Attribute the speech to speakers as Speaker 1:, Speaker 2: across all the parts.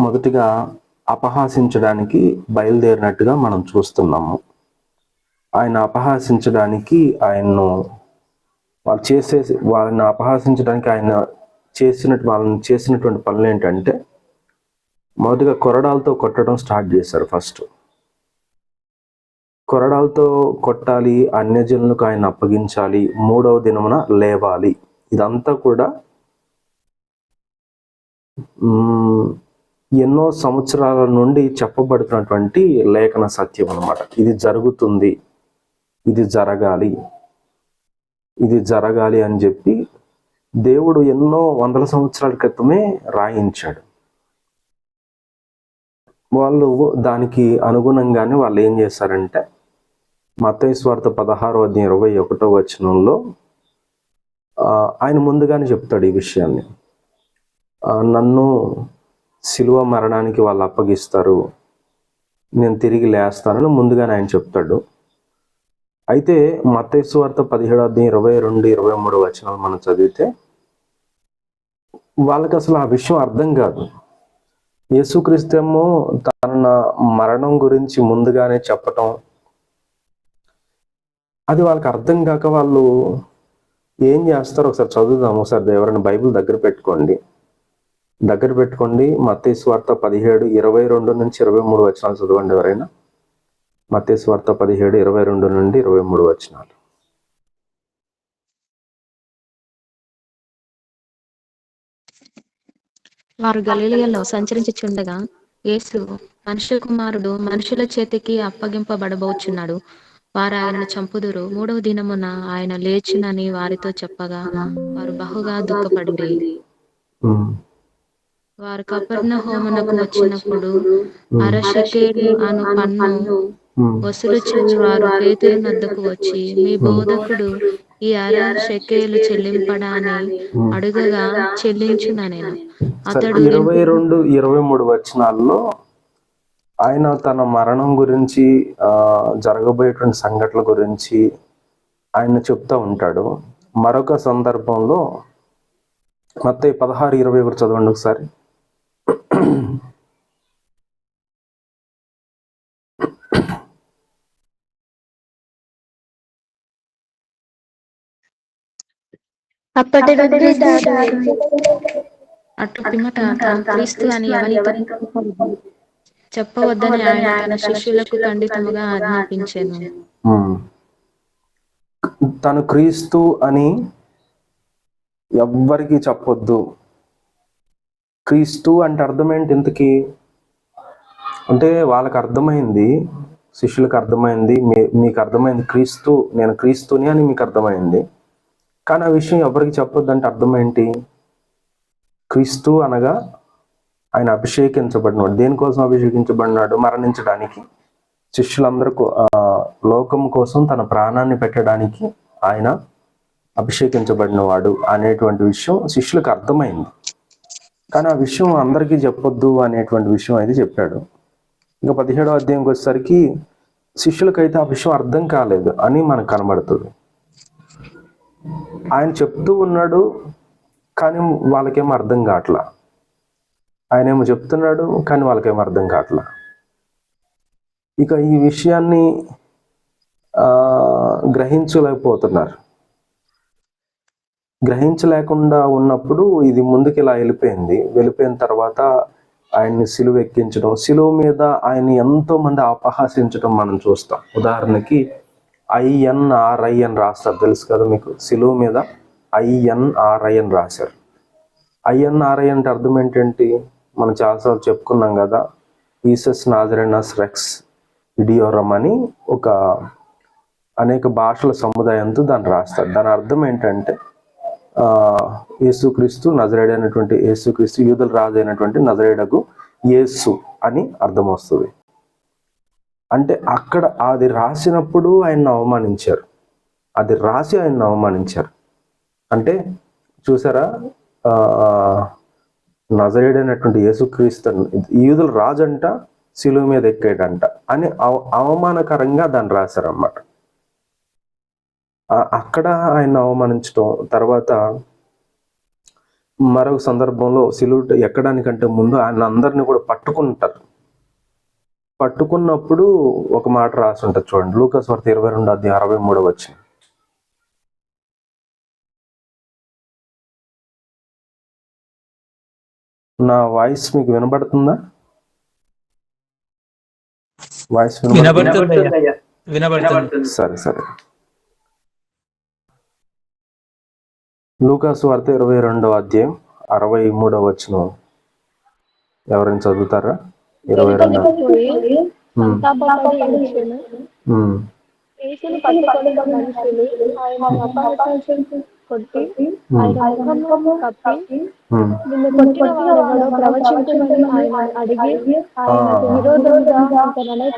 Speaker 1: మొదటిగా అపహాసించడానికి బయలుదేరినట్టుగా మనం చూస్తున్నాము. ఆయన అపహాసించడానికి వాళ్ళని అపహాసించడానికి వాళ్ళని చేసినటువంటి పనులు ఏంటంటే, మొదటిగా కొరడాలతో కొట్టడం స్టార్ట్ చేశారు. ఫస్ట్ కొరడాలతో కొట్టాలి, అన్యజనులకు ఆయన అప్పగించాలి, 3వ దినమున లేవాలి. ఇదంతా కూడా ఎన్నో సంవత్సరాల నుండి చెప్పబడుతున్నటువంటి లేఖన సత్యం అన్నమాట. ఇది జరుగుతుంది, ఇది జరగాలి అని చెప్పి దేవుడు ఎన్నో వందల సంవత్సరాల క్రితమే రాయించాడు. వాళ్ళు దానికి అనుగుణంగానే వాళ్ళు ఏం చేశారంటే, మత్తయి సువార్త 16:21 ఆయన ముందుగానే చెప్తాడు ఈ విషయాన్ని. నన్ను శిలువ మరణానికి వాళ్ళు అప్పగిస్తారు, నేను తిరిగి లేస్తానని ముందుగానే ఆయన చెప్తాడు. అయితే మత్తయి సువార్త 17:22-23 మనం చదివితే వాళ్ళకి అసలు ఆ విషయం అర్థం కాదు. యేసుక్రీస్తేమో తన మరణం గురించి ముందుగానే చెప్పటం, అది వాళ్ళకి అర్థం కాక వాళ్ళు ఏం చేస్తారో ఒకసారి చదువుదాం. ఒకసారి ఎవరైనా బైబిల్ దగ్గర పెట్టుకోండి. మత్తయి సువార్త 17:22-23 చదవండి ఎవరైనా. మత్తయి సువార్త 17:22-23.
Speaker 2: వారు గలిలయలో సంచరించుచుండగా, యేసు, మనుష్య కుమారుడు మనుషుల చేతికి అప్పగింపబడబోచున్నాడు, వారు ఆయనను చంపుదురు, 3వ దినమున ఆయన లేచునని వారితో చెప్పగా వారు బహుగా దుఃఖపడిరి. వారు కపెర్నహూమునకు వచ్చినప్పుడు 1/2 షెకెలు అను పన్ను వసూలు చేయువారు పేతురు నొద్దకు వచ్చి, మీ బోధకుడు ఈ 1/2 షెకెలు చెల్లింపడా అని అడుగగా చెల్లించుననెను. అతడు
Speaker 1: 22-23 ఆయన తన మరణం గురించి, జరగబోయేటువంటి సంఘటనల గురించి ఆయన చెప్తా ఉంటాడు. మరొక సందర్భంలో మత్తయి 16:21 చదవండి ఒకసారి.
Speaker 2: అప్పటి నుండి అటు పిమ్మట తాను క్రీస్తు అని ఎవరితో చెప్పవద్దని ఆయన తన శిష్యులకు ఖండితముగా ఆజ్ఞాపించెను.
Speaker 1: తను క్రీస్తు అని ఎవ్వరికి చెప్పొద్దు. క్రీస్తు అంటే అర్థం ఏంటి ఇంతకీ అంటే, వాళ్ళకి అర్థమైంది, శిష్యులకు అర్థమైంది, మీకు అర్థమైంది క్రీస్తు, నేను క్రీస్తుని అని మీకు అర్థమైంది. కానీ ఆ విషయం ఎవరికి చెప్పొద్దు అంటే అర్థం ఏంటి? క్రీస్తు అనగా ఆయన అభిషేకించబడినాడు. దేనికోసం అభిషేకించబడినాడు? మరణించడానికి, శిష్యులందరూ లోకం కోసం తన ప్రాణాన్ని పెట్టడానికి ఆయన అభిషేకించబడినవాడు అనేటువంటి విషయం శిష్యులకు అర్థమైంది. కానీ ఆ విషయం అందరికీ చెప్పొద్దు అనేటువంటి విషయం అయితే చెప్పాడు. ఇంకా 17వ అధ్యాయంకి వచ్చేసరికి శిష్యులకైతే ఆ విషయం అర్థం కాలేదు అని మనకు కనబడుతుంది. ఆయన చెప్తూ ఉన్నాడు, కానీ వాళ్ళకేమో అర్థం కావట్లా. ఆయనేమో చెప్తున్నాడు, కానీ వాళ్ళకేమో అర్థం కావట్లా. ఇక ఈ విషయాన్ని గ్రహించలేకుండా ఉన్నప్పుడు ఇది ముందుకు ఇలా వెళ్ళిపోయిన తర్వాత ఆయన్ని సిలువ ఎక్కించడం, సిలువ మీద ఆయన్ని ఎంతో మంది అపహాసించడం మనం చూస్తాం. ఉదాహరణకి INRI అని రాస్తారు, తెలుసు కదా మీకు. సిలువ మీద INRI అని రాశారు. INRI అంటే అర్థం ఏంటంటే, మనం చాలాసార్లు చెప్పుకున్నాం కదా, ఈసస్ నాజరేనస్ రెక్స్ ఇడియోరమ్ అని ఒక అనేక భాషల సముదాయంతో దాన్ని రాస్తారు. దాని అర్థం ఏంటంటే, యేసుక్రీస్తు నజరేయుడు అయినటువంటి యేసుక్రీస్తు, యూదుల రాజు అయినటువంటి నజరేయుడకు యేసు అని అర్థం వస్తుంది. అంటే అక్కడ అది రాసినప్పుడు ఆయన్ని అవమానించారు, అది రాసి ఆయన్ని అవమానించారు. అంటే చూసారా, నజరేయుడు అయినటువంటి యేసుక్రీస్తు యూదుల రాజు అంట, శిలువ మీద ఎక్కాడంట అని అవమానకరంగా దాన్ని రాశారన్నమాట. అక్కడ ఆయన అవమానించడం, తర్వాత మరొక సందర్భంలో సిలువ ఎక్కడానికంటే ముందు ఆయన అందరినీ కూడా పట్టుకుంటారు. పట్టుకున్నప్పుడు ఒక మాట రాసి ఉంటుంది చూడండి, లూకా సువార్త 22:63. నా వాయిస్ మీకు వినబడుతుందా? వాయిస్
Speaker 3: వినబడుతుంది.
Speaker 1: సరే. లూకా సువార్త 22:63 ఎవరైనా చదువుతారా? 22.
Speaker 4: యేసును పట్టుకొని మనుషులు ఆయనను అపహసించి కొట్టి ఆయన ముఖము కప్పి, నిన్ను కొట్టిన వాడెవడో ప్రవచించుమని ఆయన అడిగి ఆయనకు విరోధముగా అతను అనేక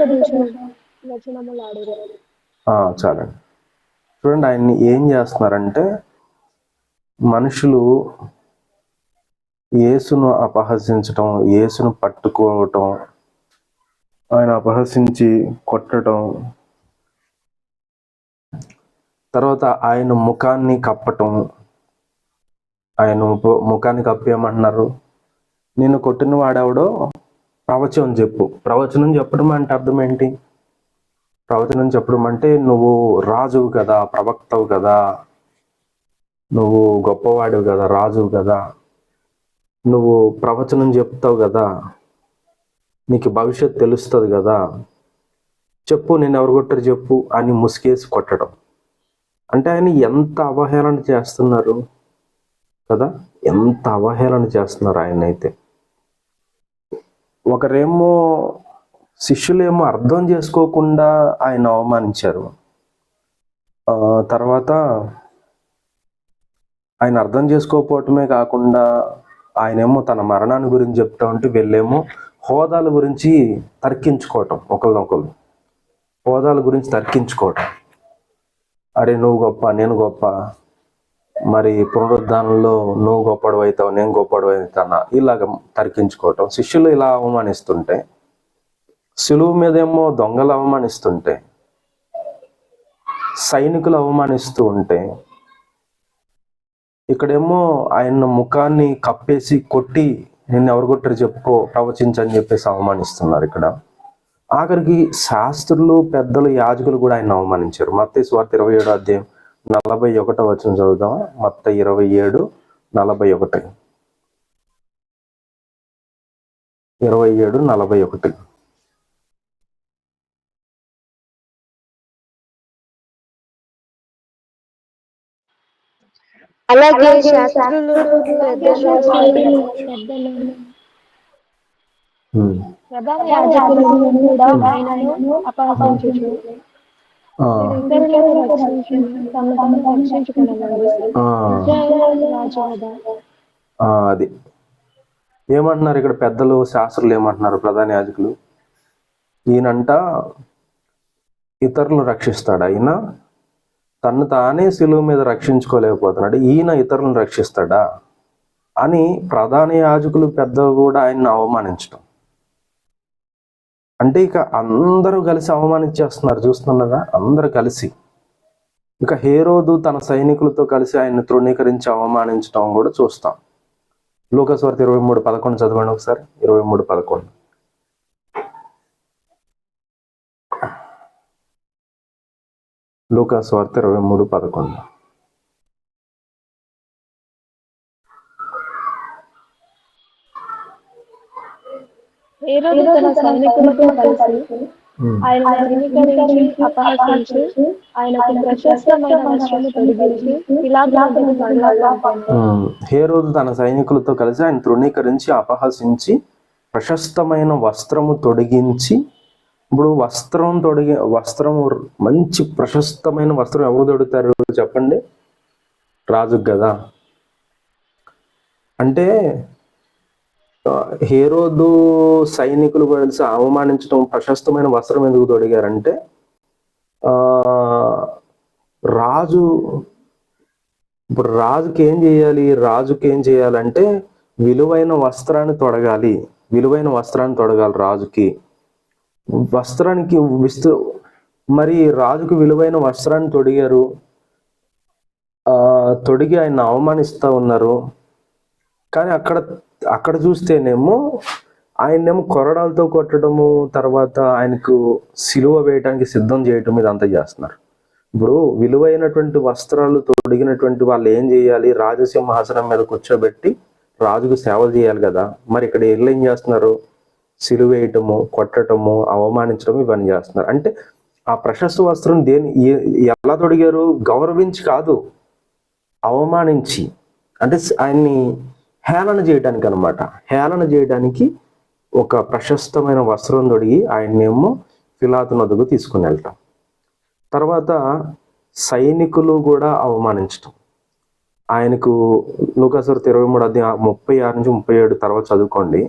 Speaker 4: వచనములాడారు.
Speaker 1: చాలండి. చూడండి, ఆయన్ని ఏం చేస్తున్నారంటే మనుషులు యేసును అపహసించటం, యేసును పట్టుకోవటం, ఆయన అపహసించి కొట్టడం, తర్వాత ఆయన ముఖాన్ని కప్పటం. ఆయన ముఖాన్ని కప్పేయమంటున్నారు. నిన్ను కొట్టిన వాడెవడో ప్రవచనం చెప్పు. ప్రవచనం చెప్పడం అంటే అర్థం ఏంటి? ప్రవచనం చెప్పడం అంటే నువ్వు రాజువు కదా, ప్రవక్తవు కదా, నువ్వు గొప్పవాడివి కదా, రాజువు కదా, నువ్వు ప్రవచనం చెప్తావు కదా, నీకు భవిష్యత్తు తెలుస్తుంది కదా, చెప్పు, నేను ఎవరు కొట్టారు చెప్పు అని ముసుగేసి కొట్టడం. అంటే ఆయన ఎంత అవహేళన చేస్తున్నారు కదా, ఎంత అవహేళన చేస్తున్నారు ఆయన అయితే. ఒకరేమో శిష్యులేమో అర్థం చేసుకోకుండా ఆయన అవమానించారు. తర్వాత ఆయన అర్థం చేసుకోకపోవటమే కాకుండా ఆయనేమో తన మరణాన్ని గురించి చెప్తా ఉంటే వీళ్ళేమో హోదాల గురించి తర్కించుకోవటం, ఒకళ్ళొకళ్ళు హోదాల గురించి తర్కించుకోవటం. అరే నువ్వు గొప్ప, నేను గొప్ప, మరి పునరుద్ధానంలో నువ్వు గొప్పడు అవుతావు, నేను గొప్పడు అవుతానా, ఇలాగ తర్కించుకోవటం. శిష్యులు ఇలా అవమానిస్తుంటే, సులువు మీదేమో దొంగలు అవమానిస్తుంటే, సైనికులు అవమానిస్తూ ఉంటే, ఇక్కడేమో ఆయన ముఖాన్ని కప్పేసి కొట్టి నిన్ను ఎవరు కొట్టారు చెప్పుకో, ప్రవచించని చెప్పేసి అవమానిస్తున్నారు. ఇక్కడ ఆఖరికి శాస్త్రులు, పెద్దలు, యాజకులు కూడా ఆయన అవమానించారు. మత్తయి సువార్త 27:41 చదువుదాం. మత్తయి 27:41. 27:41.
Speaker 4: అలాగే శాస్త్రులు ప్రధాన యాజకులను కూడా ఆయనను అపహసించుచు ఇతరులను రక్షించును, తమను తాము రక్షించుకొనగలడు. ఇశ్రాయేలు రాజు కదా.
Speaker 1: అది ఏమంటున్నారు ఇక్కడ పెద్దలు, శాస్త్రులు ఏమంటున్నారు? ప్రధాన యాజకులు, ఈయనంట ఇతరులను రక్షిస్తాడు, ఆయన తను తానే శిలువ మీద రక్షించుకోలేకపోతున్నాడు, ఈయన ఇతరులను రక్షిస్తాడా అని ప్రధాన యాజకులు, పెద్దలు కూడా ఆయన్ని అవమానించడం. అంటే ఇక అందరూ కలిసి అవమానించేస్తున్నారు, చూస్తున్నారా? అందరూ కలిసి. ఇక హేరోదు తన సైనికులతో కలిసి ఆయన్ని తృణీకరించి అవమానించడం కూడా చూస్తాం. లూకా సువార్త 23:11 చదవండి ఒకసారి. 23:11. లూకా సువార్త 23:11.
Speaker 4: హేరోదు తన సైనికులతో కలిసి ఆయనను తృణీకరించి అపహసించి ఆయనకు ప్రశస్తమైన వస్త్రము తొడిగించి పిలాతు వద్దకు మరలా పంపెను.
Speaker 1: హేరోదు తన సైనికులతో కలిసి ఆయన తృణీకరించి అపహసించి ప్రశస్తమైన వస్త్రము తొడిగించి. ఇప్పుడు వస్త్రము మంచి ప్రశస్తమైన వస్త్రం ఎవరు తొడుగుతారు చెప్పండి? రాజుకు కదా. అంటే హేరోదు సైనికులు కలిసి అవమానించడం, ప్రశస్తమైన వస్త్రం ఎందుకు తొడిగారంటే ఇప్పుడు రాజుకి ఏం చేయాలంటే విలువైన వస్త్రాన్ని తొడగాలి. రాజుకి వస్త్రానికి మరి రాజుకు విలువైన వస్త్రాన్ని తొడిగారు, తొడిగి ఆయన అవమానిస్తూ ఉన్నారు. కానీ అక్కడ చూస్తేనేమో ఆయన్నేమో కొరడాలతో కొట్టడము, తర్వాత ఆయనకు సిలువ వేయడానికి సిద్ధం చేయటం, ఇదంతా చేస్తున్నారు. ఇప్పుడు విలువైనటువంటి వస్త్రాలు తొడిగినటువంటి వాళ్ళు ఏం చేయాలి? రాజసింహాసనం మీద కూర్చోబెట్టి రాజుకు సేవ చేయాలి కదా. మరి ఇక్కడ వీళ్ళు ఏం చేస్తున్నారు? సిలువ వేయటము, కొట్టటము, అవమానించడం, ఇవన్నీ చేస్తున్నారు. అంటే ఆ ప్రశస్త వస్త్రం ఎలా తొడిగారు? గౌరవించి కాదు, అవమానించి, అంటే ఆయన్ని హేళన చేయడానికి అనమాట. హేళన చేయడానికి ఒక ప్రశస్తమైన వస్త్రం తొడిగి ఆయన్నేమో పిలాతు నొద్దకు తీసుకుని వెళ్తాం. తర్వాత సైనికులు కూడా అవమానించటం. ఆయనకు లూకాసు 23:36-37 తర్వాత చదువుకోండి.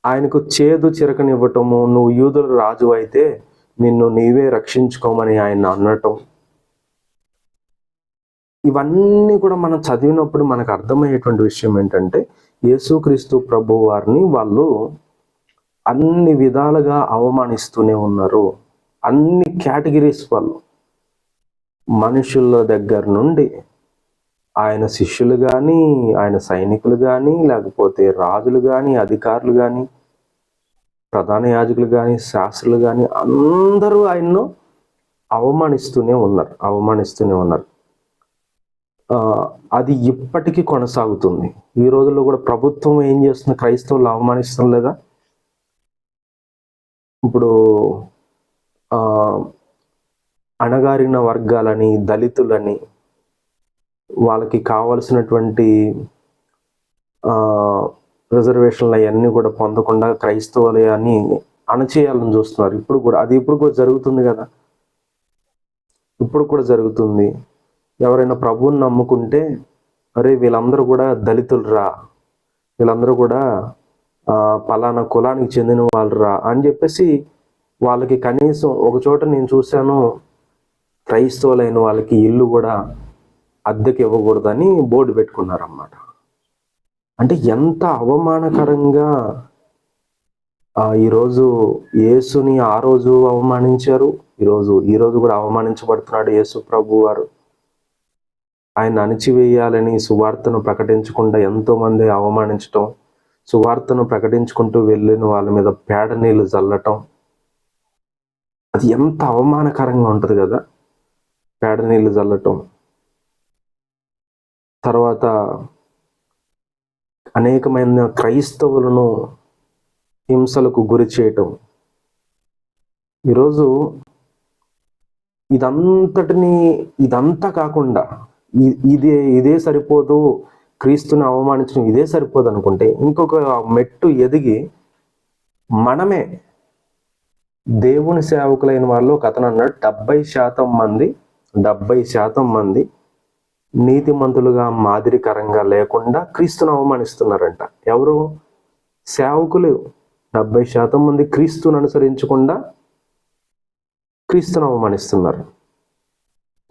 Speaker 1: ఆయనకు చేదు చిరకనివ్వటము, నువ్వు యూదుల రాజు అయితే నిన్ను నీవే రక్షించుకోమని ఆయన అనటం, ఇవన్నీ కూడా మనం చదివినప్పుడు మనకు అర్థమయ్యేటువంటి విషయం ఏంటంటే, యేసుక్రీస్తు ప్రభు వారిని వాళ్ళు అన్ని విధాలుగా అవమానిస్తూనే ఉన్నారు. అన్ని కేటగిరీస్ వాళ్ళు, మనుషుల దగ్గర నుండి ఆయన శిష్యులు కానీ, ఆయన సైనికులు కానీ, లేకపోతే రాజులు కానీ, అధికారులు కానీ, ప్రధాన యాజకులు కానీ, శాస్త్రులు కానీ, అందరూ ఆయన్ను అవమానిస్తూనే ఉన్నారు. అది ఇప్పటికీ కొనసాగుతుంది. ఈ రోజుల్లో కూడా ప్రభుత్వం ఏం చేస్తుంది? క్రైస్తవులు అవమానిస్తాం లేదా? ఇప్పుడు అణగారిన వర్గాలని, దళితులని, వాళ్ళకి కావలసినటువంటి రిజర్వేషన్లు అవన్నీ కూడా పొందకుండా క్రైస్తవులు అని అణచేయాలని చూస్తున్నారు. ఇప్పుడు కూడా జరుగుతుంది కదా. ఇప్పుడు కూడా జరుగుతుంది. ఎవరైనా ప్రభువుని నమ్ముకుంటే, అరే వీళ్ళందరూ కూడా దళితులు రా, వీళ్ళందరూ కూడా పలానా కులానికి చెందిన వాళ్ళు రా అని చెప్పేసి వాళ్ళకి కనీసం ఒక చోట నేను చూశాను, క్రైస్తవులైన వాళ్ళకి ఇల్లు కూడా అద్దెకి ఇవ్వకూడదని బోర్డు పెట్టుకున్నారన్నమాట. అంటే ఎంత అవమానకరంగా ఈరోజు యేసుని ఆ రోజు అవమానించారు, ఈరోజు కూడా అవమానించబడుతున్నాడు యేసు ప్రభు వారు. ఆయన అణిచివేయాలని సువార్తను ప్రకటించకుండా ఎంతో మంది అవమానించటం, సువార్తను ప్రకటించుకుంటూ వెళ్ళిన వాళ్ళ మీద పేడ నీళ్ళు చల్లటం, అది ఎంత అవమానకరంగా ఉంటుంది కదా, పేడ నీళ్ళు చల్లటం. తర్వాత అనేకమైన క్రైస్తవులను హింసలకు గురి చేయటం. ఈరోజు ఇదంతా కాకుండా ఇదే సరిపోదు, క్రీస్తుని అవమానించడం ఇదే సరిపోదు అనుకుంటే, ఇంకొక మెట్టు ఎదిగి మనమే దేవుని సేవకులైన వాళ్ళు, ఒక అతను అన్నాడు 70% మంది నీతిమంతులుగా మాదిరికరంగా లేకుండా క్రీస్తుని అవమానిస్తున్నారంట. ఎవరు? సేవకులు. 70% మంది క్రీస్తుని అనుసరించకుండా క్రీస్తుని అవమానిస్తున్నారు.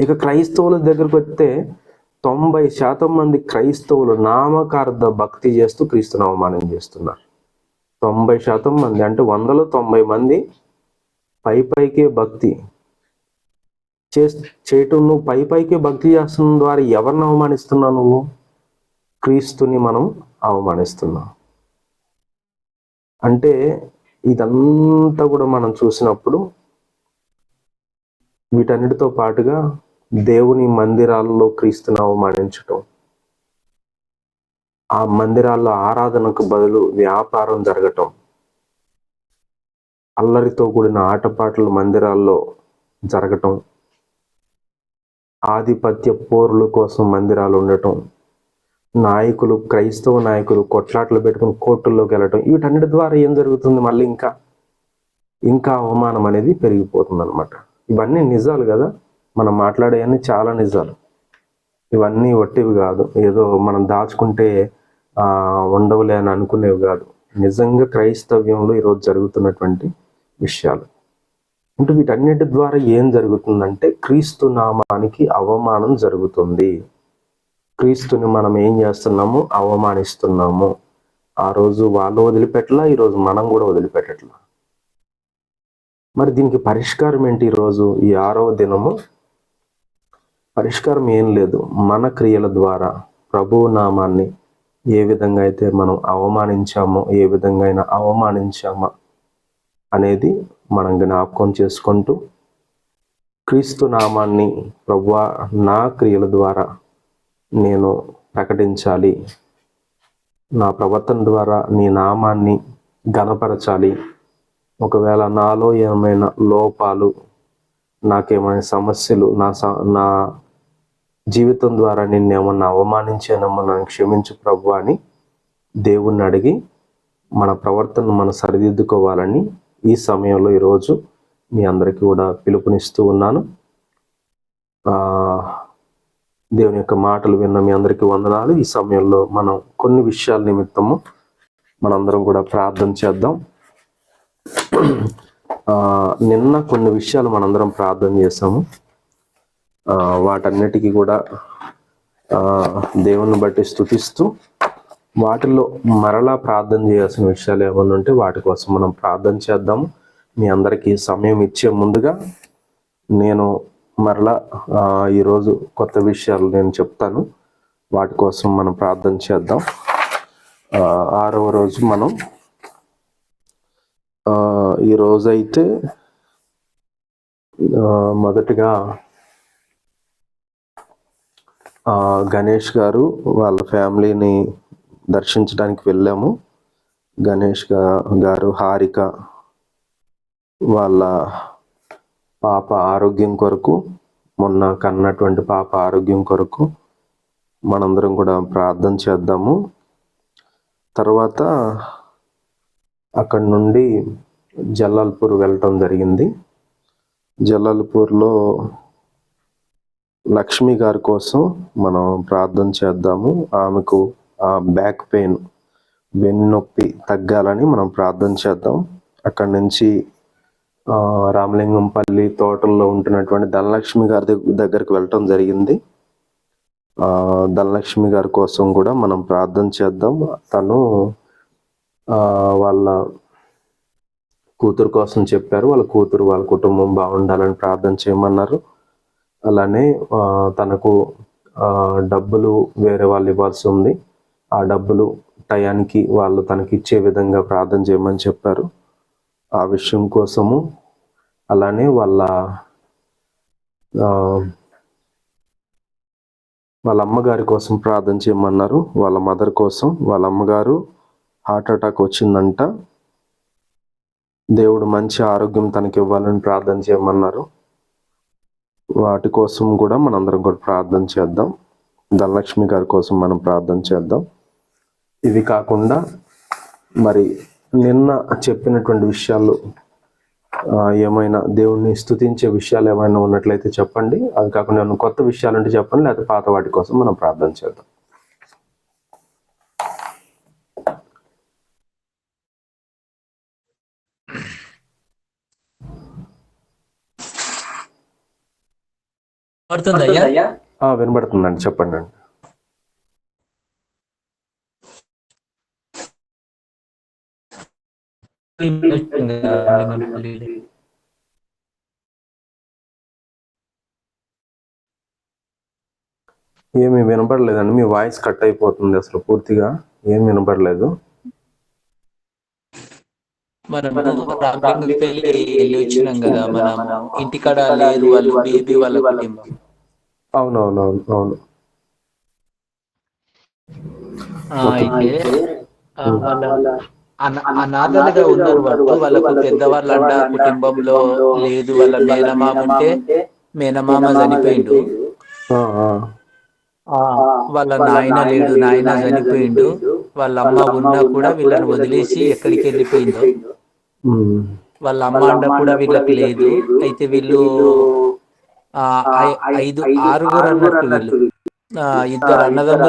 Speaker 1: ఇక క్రైస్తవుల దగ్గరకు వస్తే 90% మంది క్రైస్తవులు నామకార్థ భక్తి చేస్తూ క్రీస్తుని అవమానం చేస్తున్నారు. 90% మంది అంటే 100లో 90 మంది పైకే భక్తి చేయటం. నువ్వు పైకే భక్తి చేస్తున్న ద్వారా ఎవరిని అవమానిస్తున్నావు? నువ్వు క్రీస్తుని మనం అవమానిస్తున్నావు. అంటే ఇదంతా కూడా మనం చూసినప్పుడు వీటన్నిటితో పాటుగా దేవుని మందిరాల్లో క్రీస్తుని అవమానించటం, ఆ మందిరాల్లో ఆరాధనకు బదులు వ్యాపారం జరగటం, అల్లరితో కూడిన ఆటపాటలు మందిరాల్లో జరగటం, ఆధిపత్య పోరుల కోసం మందిరాలు ఉండటం, క్రైస్తవ నాయకులు కొట్లాట్లు పెట్టుకుని కోర్టుల్లోకి వెళ్ళటం, వీటన్నిటి ద్వారా ఏం జరుగుతుంది? మళ్ళీ ఇంకా అవమానం అనేది పెరిగిపోతుంది అనమాట. ఇవన్నీ నిజాలు కదా, మనం మాట్లాడేవన్నీ చాలా నిజాలు. ఇవన్నీ వట్టివి కాదు, ఏదో మనం దాచుకుంటే ఉండవులే అని అనుకునేవి కాదు. నిజంగా క్రైస్తవ్యంలో ఈరోజు జరుగుతున్నటువంటి విషయాలు. అంటే వీటన్నిటి ద్వారా ఏం జరుగుతుందంటే క్రీస్తు నామానికి అవమానం జరుగుతుంది. క్రీస్తుని మనం ఏం చేస్తున్నాము? అవమానిస్తున్నాము. ఆ రోజు వాళ్ళు వదిలిపెట్టలా, ఈరోజు మనం కూడా వదిలిపెట్టట్లా. మరి దీనికి పరిష్కారం ఏంటి? ఈరోజు ఈ 6వ దినము పరిష్కారం ఏం లేదు. మన క్రియల ద్వారా ప్రభువు నామాన్ని ఏ విధంగా అయితే మనం అవమానించామో, ఏ విధంగా అయినా అవమానించామా అనేది మనం జ్ఞాపకం చేసుకుంటూ, క్రీస్తు నామాన్ని ప్రభువా నా క్రియల ద్వారా నేను ప్రకటించాలి, నా ప్రవర్తన ద్వారా నీ నామాన్ని ఘనపరచాలి. ఒకవేళ నాలో ఏమైనా లోపాలు, నాకేమైనా సమస్యలు, నా జీవితం ద్వారా నిన్నేమన్నా అవమానించానేమో నన్ను క్షమించు ప్రభువా అని దేవుణ్ణి అడిగి మన ప్రవర్తనను మనం సరిదిద్దుకోవాలని ఈ సమయంలో ఈరోజు మీ అందరికీ కూడా పిలుపునిస్తూ ఉన్నాను. దేవుని యొక్క మాటలు విన్న మీ అందరికీ వందనాలు. ఈ సమయంలో మనం కొన్ని విషయాల నిమిత్తము మనందరం కూడా ప్రార్థన చేద్దాం. నిన్న కొన్ని విషయాలు మనందరం ప్రార్థన చేసాము. వాటన్నిటికీ కూడా దేవుని బట్టి స్తుతిస్తూ, వాటిల్లో మరలా ప్రార్థన చేయాల్సిన విషయాలు ఏమన్నా ఉంటే వాటి కోసం మనం ప్రార్థన చేద్దాము. మీ అందరికీ సమయం ఇచ్చే ముందుగా నేను మరలా ఈరోజు కొత్త విషయాలు నేను చెప్తాను. వాటి కోసం మనం ప్రార్థన చేద్దాం. 6వ రోజు మనం ఈరోజైతే మొదటిగా గణేష్ గారు వాళ్ళ ఫ్యామిలీని దర్శించడానికి వెళ్ళాము. గణేష్ గారు, హారిక వాళ్ళ పాప ఆరోగ్యం కొరకు, మొన్న కన్నటువంటి పాప ఆరోగ్యం కొరకు మనందరం కూడా ప్రార్థన చేద్దాము. తర్వాత అక్కడి నుండి జలాల్పూర్ వెళ్ళటం జరిగింది. జలాల్పూర్లో లక్ష్మి గారి కోసం మనం ప్రార్థన చేద్దాము. ఆమెకు బ్యాక్ పెయిన్, వెన్నొప్పి తగ్గాలని మనం ప్రార్థన చేద్దాం. అక్కడి నుంచి రామలింగంపల్లి తోటల్లో ఉంటున్నటువంటి ధనలక్ష్మి గారి దగ్గరికి వెళ్ళటం జరిగింది. ధనలక్ష్మి గారి కోసం కూడా మనం ప్రార్థన చేద్దాం. తను వాళ్ళ కూతురు కోసం చెప్పారు. వాళ్ళ కూతురు, వాళ్ళ కుటుంబం బాగుండాలని ప్రార్థన చేయమన్నారు. అలానే తనకు డబ్బులు వేరే వాళ్ళు ఇవ్వాల్సి ఉంది. ఆ డబ్బులు టయానికి వాళ్ళు తనకి ఇచ్చే విధంగా ప్రార్థన చేయమని చెప్పారు. ఆ విషయం కోసము, అలానే వాళ్ళ అమ్మగారి కోసం ప్రార్థన చేయమన్నారు. వాళ్ళ మదర్ కోసం. వాళ్ళ అమ్మగారు హార్ట్ అటాక్ వచ్చిందంట. దేవుడు మంచి ఆరోగ్యం తనకి ఇవ్వాలని ప్రార్థన చేయమన్నారు. వాటి కోసం కూడా మనందరం కూడా ప్రార్థన చేద్దాం. ధనలక్ష్మి గారి కోసం మనం ప్రార్థన చేద్దాం. ఇవి కాకుండా మరి నిన్న చెప్పినటువంటి విషయాలు ఏమైనా దేవుణ్ణి స్తుతించే విషయాలు ఏమైనా ఉన్నట్లయితే చెప్పండి. అవి కాకుండా ఏమైనా కొత్త విషయాలు ఉంటే చెప్పండి, లేకపోతే పాత వాటి కోసం మనం ప్రార్థన చేద్దాం. వినబడుతుందండి, చెప్పండి అండి. ఏమి వినపడలేదండి, మీ వాయిస్ కట్ అయిపోతుంది, అసలు పూర్తిగా ఏం వినపడలేదు.
Speaker 3: వెళ్ళి వచ్చినాం కదా, మనం ఇంటికాడ లేరు వాళ్ళు, బేబీ వాళ్ళ కుటుంబం.
Speaker 1: అవునవునవును, అవును.
Speaker 3: అయితే అనాథలుగా ఉన్నారు వాళ్ళు. వాళ్ళకు పెద్దవాళ్ళంట కుటుంబంలో లేదు. వాళ్ళ మేనమామ ఉంటే మేనమామ చనిపోయిండు. వాళ్ళ నాయన లేడు, నాయన చనిపోయిండు. వాళ్ళ అమ్మ ఉన్నా కూడా వీళ్ళని వదిలేసి ఎక్కడికి వెళ్ళిపోయిందో. వాళ్ళ అమ్మ అండ కూడా వీళ్ళకి లేదు. అయితే వీళ్ళు 6 అన్నట్టు. వీళ్ళు 2 అన్నదమ్ములు